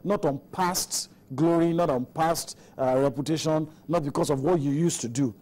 not on past glory, not on past reputation, not because of what you used to do,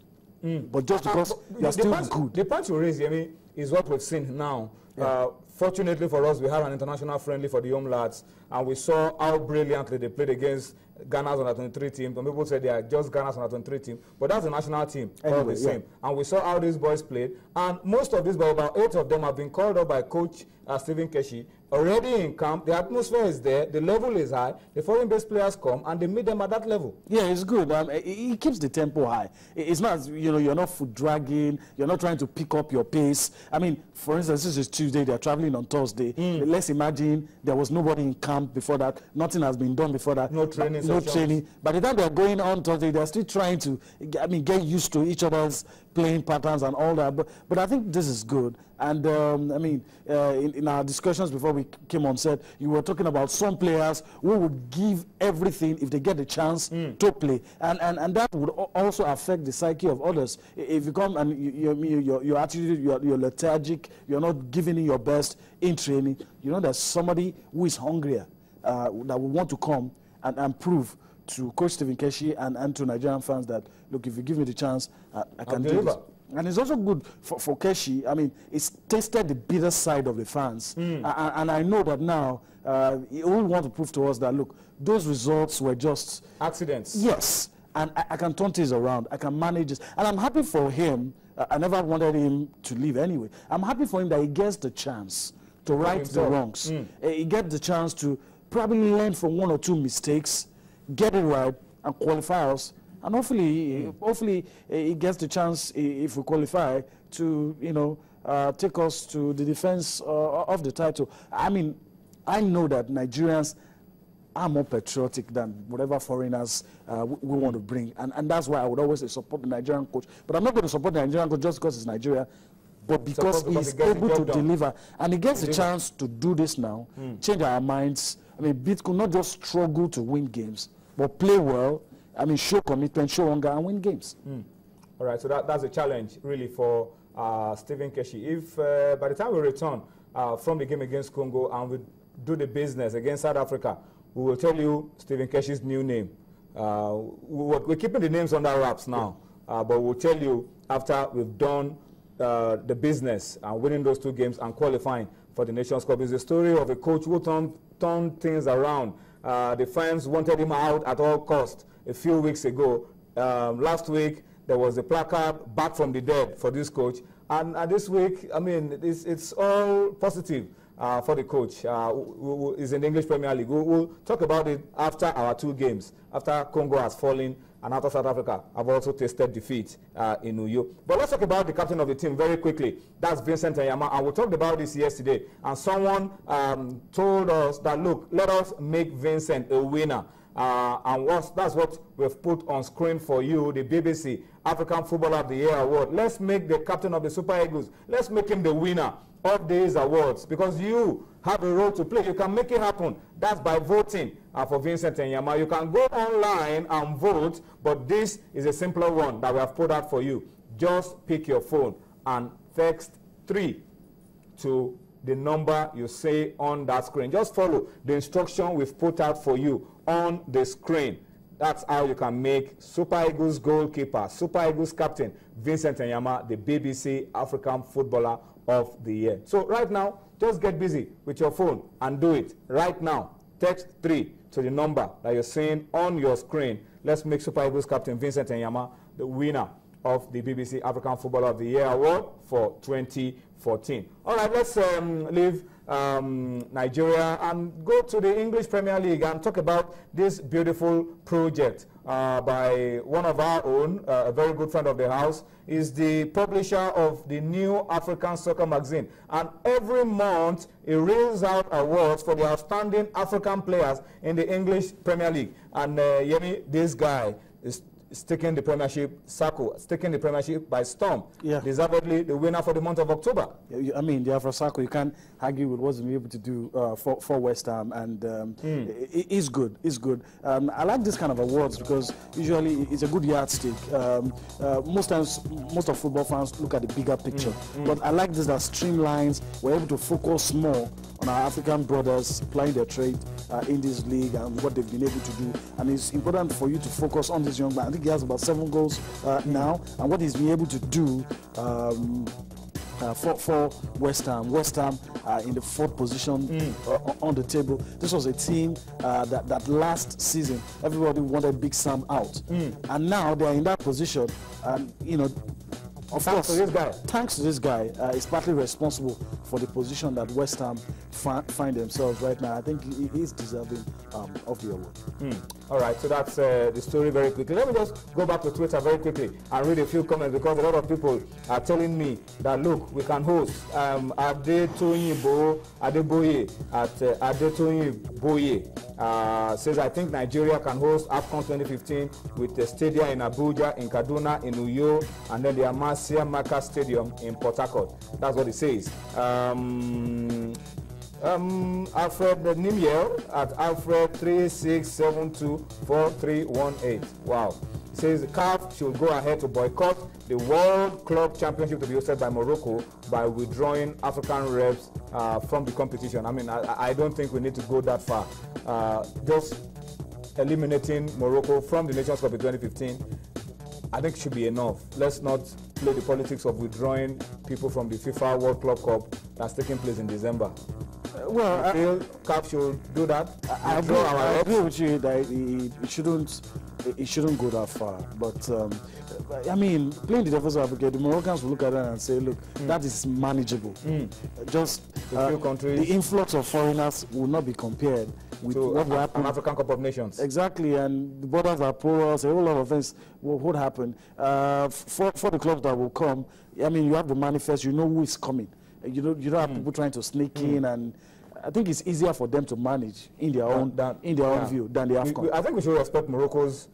but just because you're still good. The point you raise, Yemi, is what we've seen now. Yeah. Fortunately for us, we have an international friendly for the home lads, and we saw how brilliantly they played against Ghana's under-23 team. Some people say they are just Ghana's under-23 team, but that's the national team, all the same. And we saw how these boys played, and most of these boys, about 8 of them, have been called up by Coach Stephen Keshi. Already in camp, the atmosphere is there, the level is high, the foreign-based players come, and they meet them at that level. Yeah, it's good. It keeps the tempo high. It's not, you know, you're not foot dragging, you're not trying to pick up your pace. I mean, for instance, this is Tuesday, they're traveling on Thursday. Let's imagine there was nobody in camp before that, nothing has been done before that. No training. No training. By the time they're going on Thursday, they're still trying to, get used to each other's playing patterns and all that. But I think this is good. And in our discussions before we came on set, you were talking about some players who would give everything if they get the chance to play, and that would also affect the psyche of others. If you come and your attitude, you're lethargic, you're not giving it your best in training, you know there's somebody who is hungrier that will want to come and prove to Coach Stephen Keshi and to Nigerian fans that, look, if you give me the chance, I can do this. And it's also good for Keshi. I mean, it's tasted the bitter side of the fans. And I know that now he will want to prove to us that, look, those results were just accidents. Yes. And I can turn things around. I can manage this. And I'm happy for him. I never wanted him to leave anyway. I'm happy for him that he gets the chance to right the wrongs. He gets the chance to probably learn from 1 or 2 mistakes, get it right, and qualify us. And hopefully he gets the chance, if we qualify, to take us to the defense of the title. I mean, I know that Nigerians are more patriotic than whatever foreigners we want to bring, and that's why I would always support the Nigerian coach. But I'm not going to support the Nigerian coach just because it's Nigeria, but because he's able to deliver, and he gets the chance to do this now, change our minds. I mean, Beat could not just struggle to win games, but play well. I mean, show commitment, show hunger, and win games. All right, so that's a challenge, really, for Stephen Keshi. If by the time we return from the game against Congo and we do the business against South Africa, we will tell you Stephen Keshi's new name. We're keeping the names under wraps now, but we'll tell you after we've done the business and winning those 2 games and qualifying for the Nations Cup. It's the story of a coach who turned things around. The fans wanted him out at all costs a few weeks ago. Last week, there was a placard back from the dead for this coach. And this week, I mean, it's all positive for the coach. He's in the English Premier League. We'll talk about it after our 2 games, after Congo has fallen and after South Africa have also tasted defeat in Uyo. But let's talk about the captain of the team very quickly. That's Vincent Enyama, and we talked about this yesterday. And someone told us that, look, let us make Vincent a winner. And that's what we've put on screen for you, the BBC African Footballer of the Year Award. Let's make the captain of the Super Eagles, let's make him the winner of these awards, because you have a role to play. You can make it happen. That's by voting for Vincent Enyama. You can go online and vote, but this is a simpler one that we have put out for you. Just pick your phone and text 3 to the number you say on that screen. Just follow the instruction we've put out for you on the screen. That's how you can make Super Eagles goalkeeper, Super Eagles captain, Vincent Enyama, the BBC African Footballer of the Year. So right now, just get busy with your phone and do it right now. Text 3 to the number that you're seeing on your screen. Let's make Super Eagles captain Vincent Enyama the winner of the BBC African Footballer of the Year Award for 2014. All right, let's leave Nigeria and go to the English Premier League and talk about this beautiful project by one of our own, a very good friend of the house, is the publisher of the new African Soccer magazine. And every month, he reels out awards for the outstanding African players in the English Premier League. And Yemi, this guy is is taking the Premiership circle, is taking the Premiership by storm. Yeah. Deservedly the winner for the month of October. I mean, the Afro circle, you can't argue with what's been able to do for West Ham, and it's good. It's good. I like this kind of awards because usually it's a good yardstick. Most times, most of football fans look at the bigger picture, but I like this that streamlines. We're able to focus more on our African brothers playing their trade in this league and what they've been able to do. And it's important for you to focus on this young man. I think he has about 7 goals now, and what he's been able to do for West Ham. West Ham in the 4th position on the table. This was a team that last season everybody wanted Big Sam out, and now they're in that position. And you know, of course, thanks to this guy, is partly responsible for the position that West Ham find themselves right now. I think he is deserving of the award. All right, so that's the story very quickly. Let me just go back to Twitter very quickly and read a few comments, because a lot of people are telling me that, look, we can host Adetoyin Adeboye at Adetoyin Boye. Says, I think Nigeria can host AFCON 2015 with the stadium in Abuja, in Kaduna, in Uyo, and then the Amasia Maka Stadium in Port Harcourt. That's what it says. Alfred Nimiel at Alfred 36724318. Wow. It says CAF should go ahead to boycott the World Club Championship to be hosted by Morocco by withdrawing African reps from the competition. I mean, I don't think we need to go that far. Just eliminating Morocco from the Nations Cup in 2015, I think should be enough. Let's not play the politics of withdrawing people from the FIFA World Club Cup that's taking place in December. Well, I feel CAF should do that. I agree with you that it shouldn't go that far. But I mean, playing the devil's advocate, the Moroccans will look at that and say, look, that is manageable. Just the influx of foreigners will not be compared with what will happen. An African Cup of Nations. Exactly, and the borders are porous, a whole lot of things would happen. For the clubs that will come, I mean, you have the manifest, you know who is coming. You don't have people trying to sneak in, and I think it's easier for them to manage in their own view than the AFCON. I think we should respect Morocco's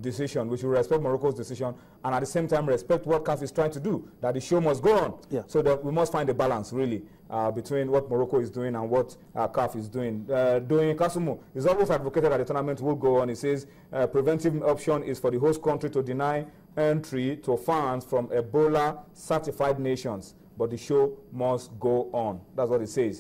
decision. We should respect Morocco's decision, and at the same time respect what CAF is trying to do, that the show must go on. Yeah. So that we must find a balance, really, between what Morocco is doing and what CAF is doing. Doing Kasumu is always advocated that the tournament will go on. He says preventive option is for the host country to deny entry to fans from Ebola-certified nations, but the show must go on. That's what it says.